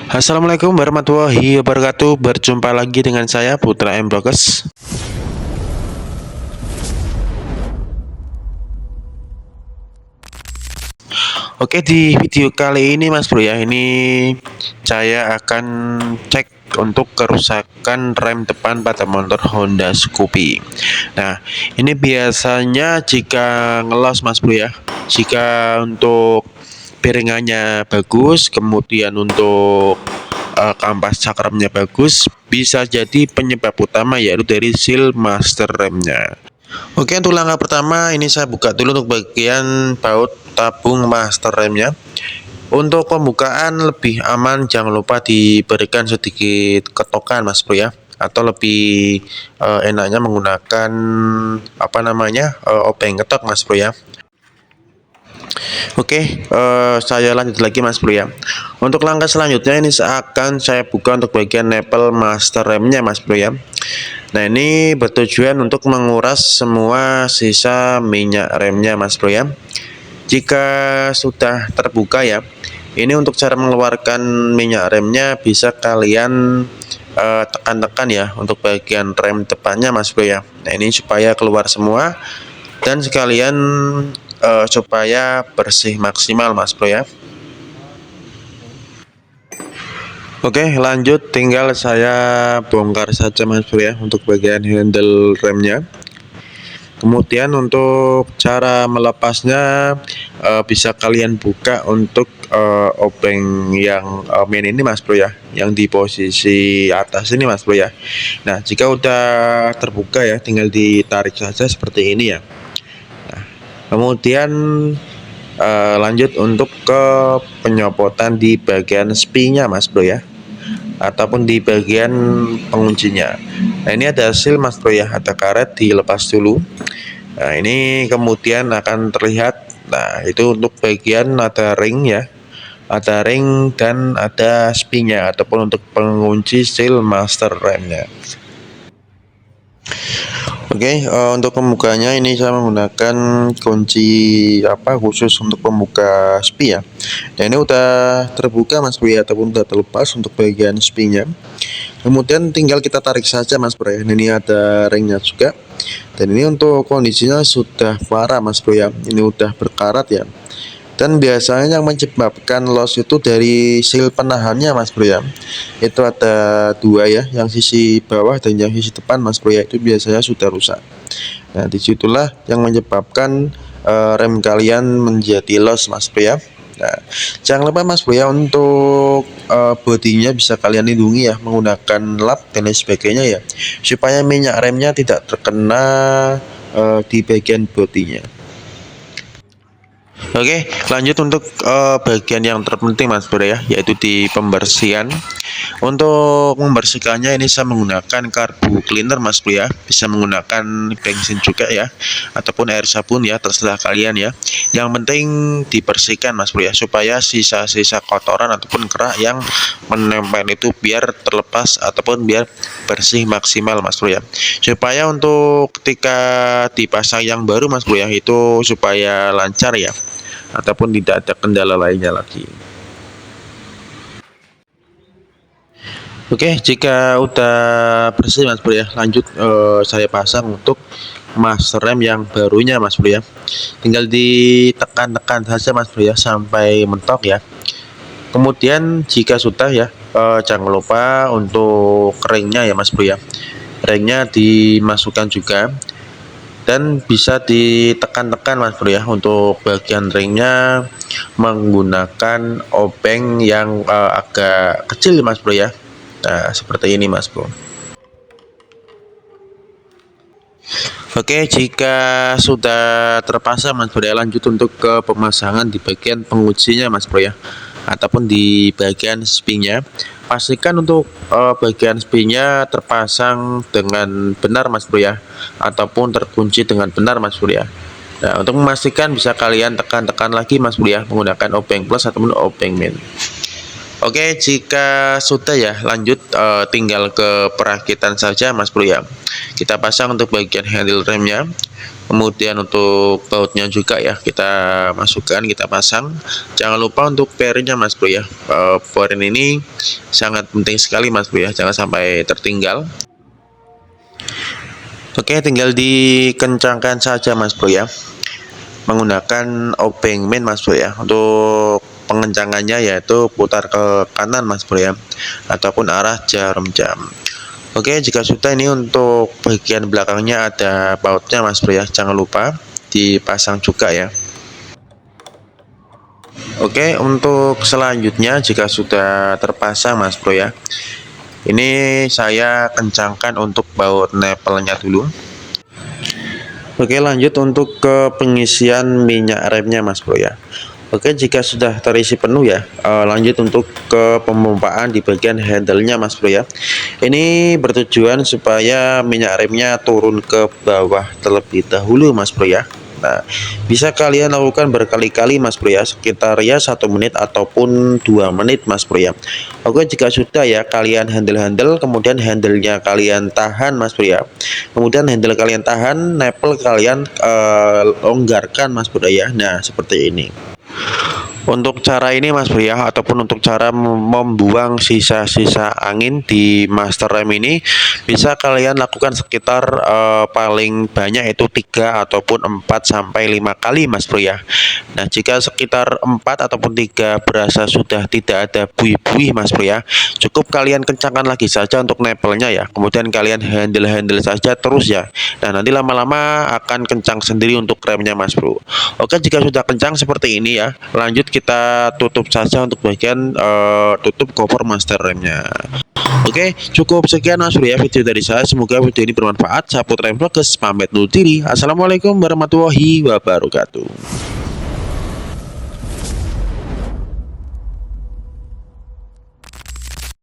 Assalamualaikum warahmatullahi wabarakatuh. Berjumpa lagi dengan saya Putra M Brokes. Oke, di video kali ini Mas Bro ya, ini saya akan cek untuk kerusakan rem depan pada motor Honda Scoopy. Nah, ini biasanya jika ngelos Mas Bro ya, jika untuk piringannya bagus, kemudian untuk kampas cakramnya bagus, bisa jadi penyebab utama yaitu dari seal master remnya. Oke, untuk langkah pertama ini saya buka dulu untuk bagian baut tabung master remnya. Untuk pembukaan lebih aman, jangan lupa diberikan sedikit ketokan Mas Bro ya, atau lebih enaknya menggunakan obeng ketok Mas Bro ya. Oke, saya lanjut lagi Mas Bro ya. Untuk langkah selanjutnya ini akan saya buka untuk bagian nempel master remnya Mas Bro ya. Nah, ini bertujuan untuk menguras semua sisa minyak remnya Mas Bro ya. Jika sudah terbuka ya, ini untuk cara mengeluarkan minyak remnya bisa kalian tekan-tekan ya untuk bagian rem depannya Mas Bro ya. Nah, ini supaya keluar semua dan sekalian supaya bersih maksimal Mas Bro ya. Oke, lanjut, tinggal saya bongkar saja Mas Bro ya untuk bagian handle remnya. Kemudian untuk cara melepasnya bisa kalian buka untuk obeng yang main ini Mas Bro ya, yang di posisi atas ini Mas Bro ya. Nah, jika udah terbuka ya, tinggal ditarik saja seperti ini ya. Nah, kemudian lanjut untuk ke penyopotan di bagian spinya Mas Bro ya, ataupun di bagian penguncinya. Nah, ini ada seal Mas Bro ya, ada karet, dilepas dulu. Nah, ini kemudian akan terlihat. Nah, itu untuk bagian ada ring ya, ada ring dan ada spinya ataupun untuk pengunci seal master remnya. Oke, untuk pembukanya ini saya menggunakan kunci khusus untuk pembuka spi ya. Nah, ini udah terbuka Mas Bro ya, ataupun udah terlepas untuk bagian spinya. Kemudian tinggal kita tarik saja Mas Bro ya. Ini ada ringnya juga. Dan ini untuk kondisinya sudah parah Mas Bro ya. Ini udah berkarat ya. Dan biasanya yang menyebabkan loss itu dari seal penahannya Mas Bro ya. Itu ada dua ya, yang sisi bawah dan yang sisi depan Mas Bro ya, itu biasanya sudah rusak. Nah, disitulah yang menyebabkan rem kalian menjadi loss Mas Bro ya. Nah, jangan lupa Mas Bro ya, untuk bodinya bisa kalian lindungi ya menggunakan lap dan lain sebagainya ya, supaya minyak remnya tidak terkena di bagian bodinya. Oke, lanjut untuk bagian yang terpenting Mas Bro ya, yaitu di pembersihan. Untuk membersihkannya ini saya menggunakan karbu cleaner Mas Bro ya, bisa menggunakan bensin juga ya, ataupun air sabun ya, terserah kalian ya. Yang penting dibersihkan Mas Bro ya, supaya sisa-sisa kotoran ataupun kerak yang menempel itu biar terlepas ataupun biar bersih maksimal Mas Bro ya. Supaya untuk ketika dipasang yang baru Mas Bro ya, itu supaya lancar ya, ataupun tidak ada kendala lainnya lagi. Oke, jika udah bersih Mas Bro ya, lanjut saya pasang untuk master rem yang barunya Mas Bro ya. Tinggal ditekan-tekan saja Mas Bro ya sampai mentok ya. Kemudian jika sudah ya, jangan lupa untuk ringnya ya Mas Bro ya. Ringnya dimasukkan juga dan bisa ditekan-tekan Mas Bro ya untuk bagian ringnya menggunakan obeng yang agak kecil Mas Bro ya. Nah, seperti ini Mas Bro. Oke, jika sudah terpasang Mas Bro ya, lanjut untuk ke pemasangan di bagian penguncinya Mas Bro ya, ataupun di bagian spinya. Pastikan untuk bagian spinya terpasang dengan benar Mas Bro ya, ataupun terkunci dengan benar Mas Bro ya. Nah, untuk memastikan bisa kalian tekan-tekan lagi Mas Bro ya menggunakan obeng plus ataupun obeng min. Oke, jika sudah ya, lanjut tinggal ke perakitan saja Mas Bro ya. Kita pasang untuk bagian handle remnya. Kemudian untuk bautnya juga ya kita masukkan, kita pasang. Jangan lupa untuk pairing-nya Mas Bro ya. Pairing ini sangat penting sekali Mas Bro ya, jangan sampai tertinggal. Oke, tinggal dikencangkan saja Mas Bro ya, menggunakan obeng main Mas Bro ya. Untuk pengencangannya yaitu putar ke kanan Mas Bro ya, ataupun arah jarum jam. Oke, jika sudah ini untuk bagian belakangnya ada bautnya Mas Bro ya, jangan lupa dipasang juga ya. Oke, untuk selanjutnya jika sudah terpasang Mas Bro ya, ini saya kencangkan untuk baut nepelnya dulu. Oke, lanjut untuk ke pengisian minyak remnya Mas Bro ya. Oke, jika sudah terisi penuh ya, lanjut untuk ke pemompaan di bagian handle-nya Mas Bro ya. Ini bertujuan supaya minyak remnya turun ke bawah terlebih dahulu Mas Bro ya. Nah, bisa kalian lakukan berkali-kali Mas Bro ya, sekitar ya 1 menit ataupun 2 menit Mas Bro ya. Oke, jika sudah ya kalian handle-handle, kemudian handle-nya kalian tahan Mas Bro ya. Kemudian handle kalian tahan, nipple kalian longgarkan Mas Bro ya. Nah, seperti ini. Untuk cara ini Mas Bro ya, ataupun untuk cara membuang sisa-sisa angin di master rem ini, bisa kalian lakukan sekitar paling banyak itu 3 ataupun 4 sampai 5 kali Mas Bro ya. Nah, jika sekitar 4 ataupun 3 berasa sudah tidak ada buih-buih Mas Bro ya, cukup kalian kencangkan lagi saja untuk nempelnya ya. Kemudian kalian handle saja terus ya. Nah, nanti lama-lama akan kencang sendiri untuk remnya Mas Bro. Oke, jika sudah kencang seperti ini ya, lanjut kita tutup saja untuk bagian tutup cover master remnya. Oke, cukup sekian Mas Bro ya video dari saya. Semoga video ini bermanfaat. Saya Putra Vlogs pamit dulu diri. Assalamualaikum warahmatullahi wabarakatuh.